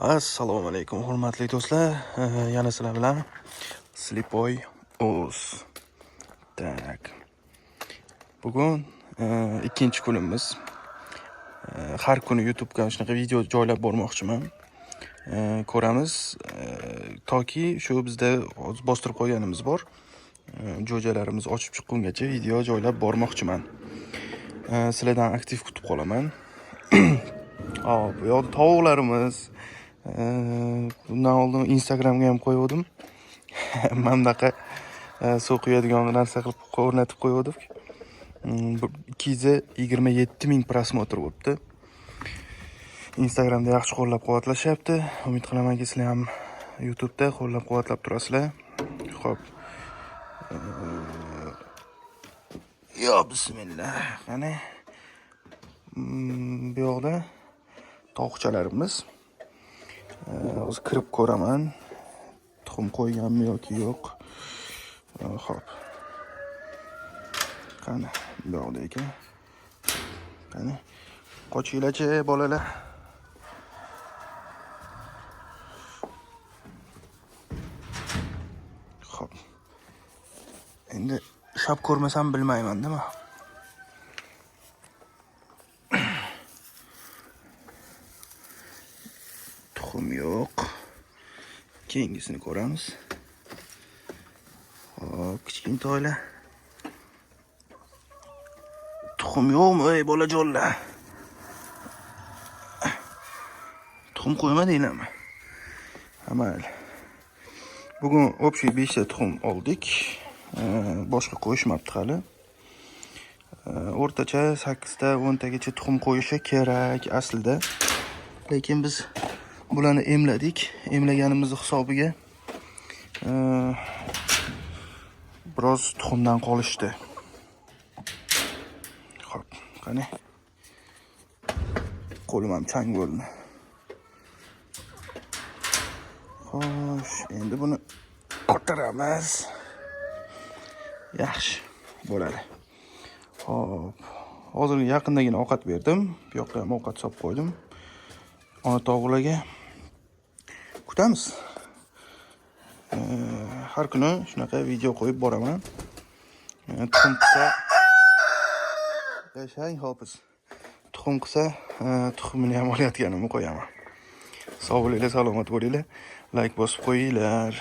Assalomu alaykum hurmatli do'stlar. Yana sizlar bilan Slipoy Oz. Tak. Bugun ikkinchi kunimiz. Har kuni YouTube'ga shunaqa video joylab bormoqchiman. Ko'ramiz. Toki shu bizda bostirib qo'yganimiz bor. Jo'jalarimiz ochib chiqqungacha video joylab bormoqchiman. Sizlardan aktiv kutib qolaman. Bu yoqda tovuqlarimiz. Bundan oldin Instagramga ham qo'ygandim. Mana bunaqa suv quyadigan narsa qilib o'rnatib qo'ygandik. 227 ming prosmotr bo'libdi. Instagramda yaxshi qo'llab-quvvatlashyapti. Umid qilamanki, sizlar ham YouTube'da qo'llab-quvvatlab turasizlar. Xo'p. Yo, bismillah. Qani. Bu yoqda tovuqchalarimiz. Hozir kirib ko'raman. Tuxum qo'yganmi yoki yo'q. Xo'p. Qani, bu yoqda ekan. Qani. Qochinglar-chi, bolalar. Xo'p. Endi ushlab ko'rmasam bilmayman, nima? Tuxum yo'q. Keyingisini ko'ramiz. Hop, kichkintoylar. Tuxum yo'qmi, ey bolajonlar? Tuxum qo'ymadinglarmi? Amal. Bugun общий 5 ta tuxum oldik. Boshqa qo'yishmabdi hali. O'rtacha 8 ta 10 tagacha tuxum qo'yishi kerak aslida. Lekin biz bularni emladik. Emlaganimiz hisobiga biroz tuxumdan qolishdi. Xo'p, qani. Qo'lim ham chang bo'ldi. Xo'sh, endi buni ko'taramiz. Yaxshi bo'ladi. Xo'p, hozir yaqindagina ovqat berdim. Bu yoqqa ham ovqat solib qo'ydim. Ona tovuqlarga kutamiz. Har kuni shunaqa video qo'yib boraman. Tuxum qilsa yashang hopiz. Tuxum qilsa, tuxumini ham olayotganimni qo'yaman. Sog' bo'linglar, salomat bo'linglar. Like bosib qo'yinglar.